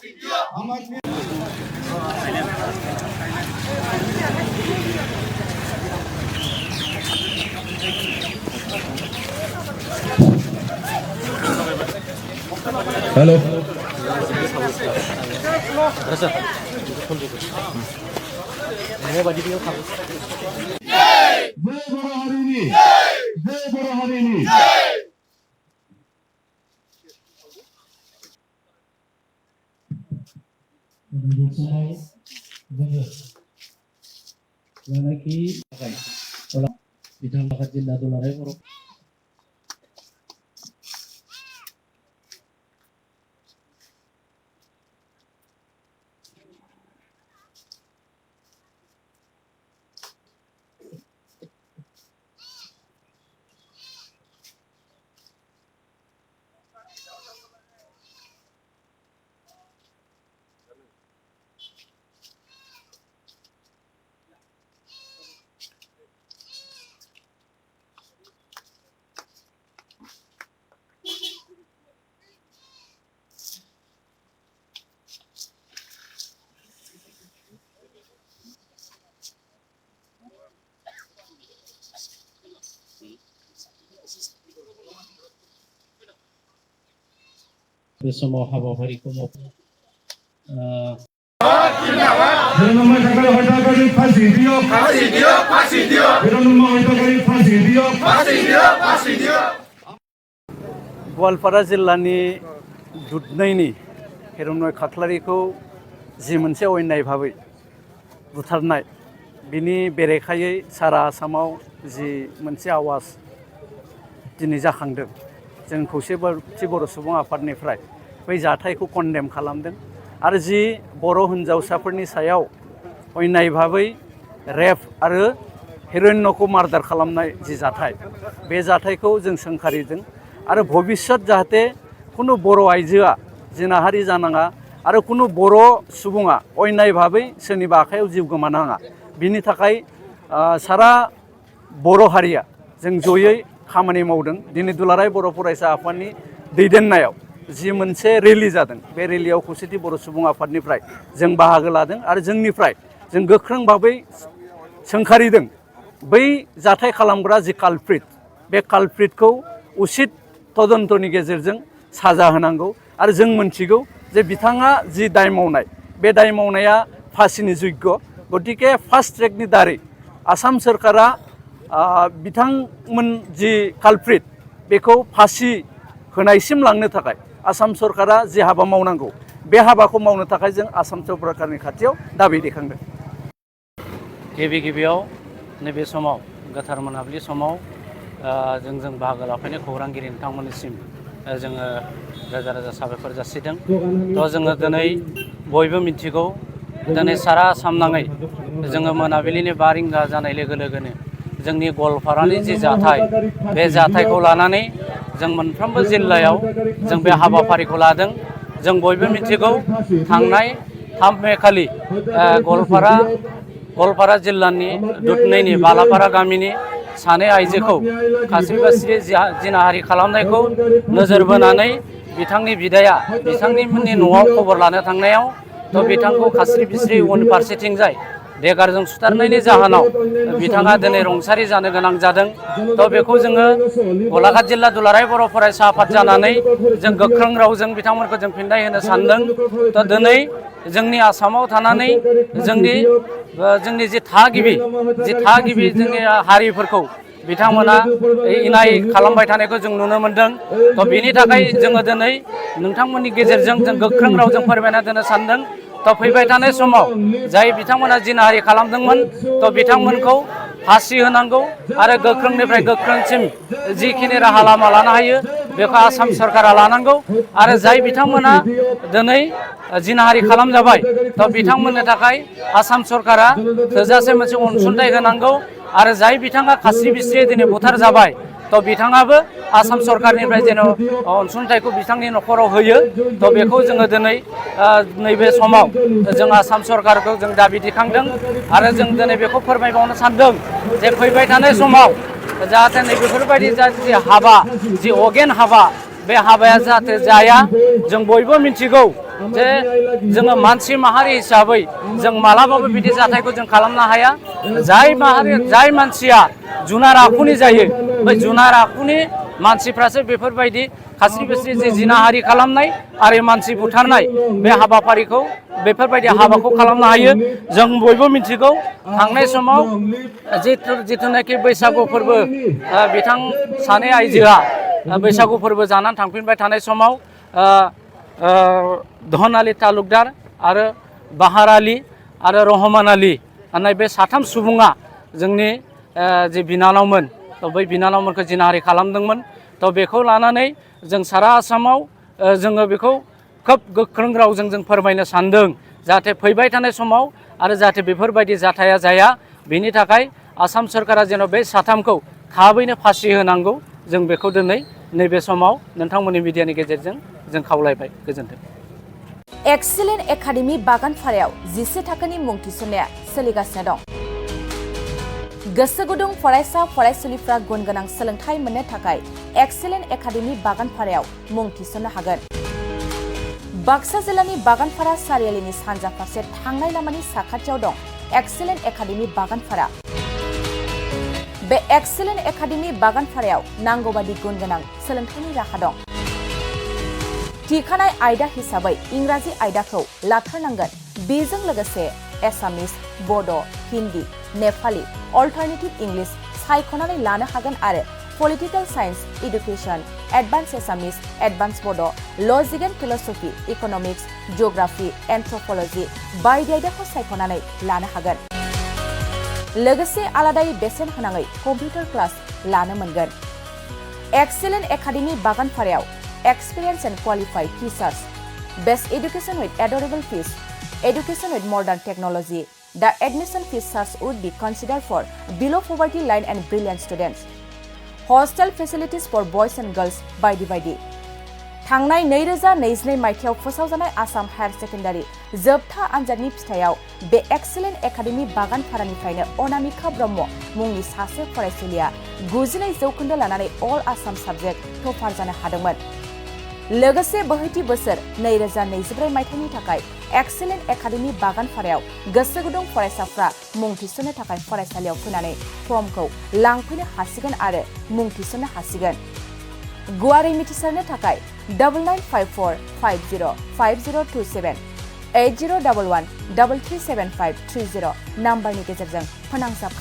Hello समाव हाबाफारिखौ गवालपारा जिल्लानि दुधनैनि हिरण्य खाख्लारिखौ जि मोनसे अयनाय भाबै बुथारनाय बिनि बेरेखायै सारा आसामाव जि मोनसे आवाज दिनै जाखांदों जों खौसेथि बर' सुबुं आफादनिफ्राय बै जाथायखौ कन्डेम खालामदों आरो जि बर' हिन्जावसाफोरनि सायाव अयनाय भाबै रेप आरो हिरण्यखौ मार्डार खालामनाय जि जाथाय बे जाथायखौ जों सोंखारिदों आरो भबिष्यत जाहाथे कुनु बर' आइजोआ जिनाहारि जानाङा आरो कुनु बर' सुबुङा अयनाय भाबै सोरनिबा आखायाव जिउ गोमानाङा बिनि थाखाय सारा बर' हारिया जों जयै खामानि मावदों। दिनै दुलाराय बर' फरायसा आफादनि दैदेननायाव जि मोनसे रेलि जादों बे रेलियाव खौसेथि बर' सुबुं आफादनिफ्राय जों बाहागो लादों आरो जोंनिफ्राय जों गोख्रों भाबै सोंखारिदों बै जाथाय खालामग्रा जि कालप्रिट बे कालप्रिटखौ उचित तदन्तनि गेजेरजों साजा होनांगौ आरो जों मोनथिगौ जे बिथाङा जि दाय मावनाय बे दाय मावनाया फासिनि योग्य गतिके फास्ट ट्रेकनि दारै आसाम सोरखारा बिथांमोन जि कालप्रिट बेखौ फासि होनायसिम लांनो थाखाय आसाम सरकारा जि हाबा मावनांगौ बे हाबाखौ मावनो थाखाय जों आसाम सरकारनि खाथियाव दाबि दैखांदों। गिबियाव नैबे समाव गोथार मोनाबिलि समाव जों बाहागो लाफैनाय खौरांगिरि नोंथांमोननिसिम जोङो रोजा रोजा साबायखर जासिदों। थ' जोङो दिनै बयबो मिथिगौ दिनै सारा आसाम नाङै जोङो मोनाबिलिनि 5 रिंगा जानाय लोगो लोगोनो जोंनि गवालपारानि जि जाथाय बे जाथायखौ लानानै जों मोनफ्रोमबो जिल्लायाव जों बे हाबाफारिखौ लादों। जों बयबो मिथिगौ थांनाय 3 मे खालि गवालपारा जिल्लानि दुधनैनि बालापारा गामिनि सानै आइजोखौ खास्रि बास्रि जिनाहारि खालामनायखौ नोजोर बोनानै बिथांनि बिदाया बिथांनिमोननि न'आव खबर लानो थांनायाव थ' बिथांखौ खास्रि बिस्रि उनफारसेथिंजाय देगारजों सुथारनायनि जाहोनाव बिथाङा दिनै रुंसारि जानो गोनां जादों। थ' बेखौ जोङो गलाघाट जिल्ला दुलाराय बर' फरायसा आफाद जानानै जों गोख्रों रावजों बिथांमोनखौ जों फिननाय होनो सानदों। थ' दिनै जोंनि आसामाव थानानै जोंनि जि थागिबि जोंनि हारिफोरखौ बिथांमोना इनाय खालामबाय थानायखौ जों नुनो मोनदों। थ' बेनि थाखाय जोङो दिनै नोंथांमोननि गेजेरजों जों गोख्रों रावजों फोरमायना होनो सानदों। थ' फैबाय थानाय समाव जाय बिथांमोना जिनाहारि खालामदोंमोन थ' बिथांमोनखौ फासि होनांगौ आरो गोख्रोंनिफ्राय गोख्रोंसिम जिखिनि राहा लामा लानो हायो बेखौ आसाम सरकारा लानांगौ आरो जाय बिथांमोना दिनै जिनाहारि खालामजाबाय थ' बिथांमोननि थाखाय आसाम सरकारा थोजासे मोनसे अनसुंथाइ होनांगौ आरो जाय बिथाङा खास्रि बिस्रि दिनै बुथार जाबाय थ' बिथाङाबो आसाम सरकारनिफ्राय जेन' अनसुंथाइखौ बिथांनि न'खराव होयो। थ' बेखौ जोङो दिनै नैबे समाव जों आसाम सरकारखौ जों दाबि दिखांदों आरो जों दिनै बेखौ फोरमायबावनो सानदों जे फैबाय थानाय समाव जाहाथे नै बेफोरबायदि जि हाबा जि अगेन हाबा बे हाबाया जाहाथे जाया जों बयबो मिथिगौ जे जोङो मानसि माहारि हिसाबै जों मालाबाबो बिदि जाथायखौ जों खालामनो हाया जाय मानसिया जुनार आखुनि जायो बै जुनार आखुनि मानसिफ्रासो बेफोरबायदि खास्रि बिस्रि जे जिनाहारि खालामनाय आरो मानसि बुथारनाय बे हाबाफारिखौ बेफोरबायदि हाबाखौ खालामनो हायो जों बयबो मिथिगौ थांनाय समाव जिथुनाखि बैसागु फोरबो बिथां सानै आइजोआ बैसागु फोरबो जानानै थांफिनबाय थानाय समाव धन आली तालुकदार आरो बाहार आली आरो रहमान आली होननाय बे साथाम सुबुङा जोंनि जे बिनानावमोन बै बिनानावमोनखौ जिनाहारि खालामदोंमोन बेखौ लानानै जों सारा आसामाव जोङो बेखौ खोब गोख्रों रावजों जों फोरमायनो सानदों जाहाथे फैबाय थानाय समाव आरो जाहाथे बेफोरबायदि जाथाया जाया बेनि थाखाय आसाम सोरखारा जेन' बे साथामखौ थाबैनो फासि होनांगौ जों बेखौ दिनै नैबे समाव नोंथांमोननि मिडियानि गेजेरजों जों खावलायबाय गोजोन्थों। एक्सिलेन्ट एकाडेमि बागानपारायाव 11 थाखोनि मुं थिसननाया सोलिगासिनो दं। गोसो गुदुं फरायसा फरायसुलिफ्रा गुन गोनां सोलोंथाइ मोननो थाखाय एक्सिलेन्ट एकाडेमि बागानपारायाव मुं थिसननो हागोन। बाक्सा जिल्लानि बागानपारा सारियालिनि सानजा फारसे थांनाय लामानि साखाथियाव दं एक्सिलेन्ट एकाडेमि बागानपारा। बे एक्सिलेन्ट एकाडेमि बागानपारायाव नांगौबादि गुन गोनां सोलोंथाइनि राहा दं। थिखानाय आयदा हिसाबै इंराजि आयदाखौ लाथारनांगोन। बेजों लोगोसे एसामिस, बड', हिन्दी, नेपाली, अल्टारनेटिभ इंलिश सायख'नानै लानो हागोन आरो पलिटिकल साइन्स, इडुकेसन, एडभान्स एसामिस, एडभान्स बड', लजिक एन्ड फिलसफि, इकनमिक्स, जिअग्राफि, एन्थ्रपलजि बायदि आयदाखौ सायख'नानै लानो हागोन। लोगोसे आलादायै बेसेन होनाङै कम्पिउटार क्लास लानो मोनगोन। एक्सिलेन्ट एकाडेमि बागानपारायाव experience and qualified teachers, best education with adorable fees, education with modern technology. The admission fees charge would be considered for below poverty line and brilliant students. Hostel facilities for boys and girls बायदि थांनाय 2022 मायथाइयाव फोसावजानाय Assam higher secondary जोबथा आनजादनि फिथाइयाव बे excellent academy बागानपारानिफ्रायनो Anamika Brahma मुंनि सासे फरायसुलिया 99 जौखोन्दो लानानै अल आसाम साबजेक्ट टपार जानो हादोंमोन। लोगोसे बोहैथि बोसोर 2024 मायथाइनि थाखाय एक्सिलेन्ट एकाडेमि बागानपारायाव गोसो गुदुं फरायसाफ्रा मुं थिसननो थाखाय फरायसालियाव फैनानै फर्मखौ लांफैनो हासिगोन आरो मुं थिसननो हासिगोन। गुवारै मिथिसारनो थाखाय 9954505027 8011337530 नाम्बारनि गेजेरजों फोनांजाब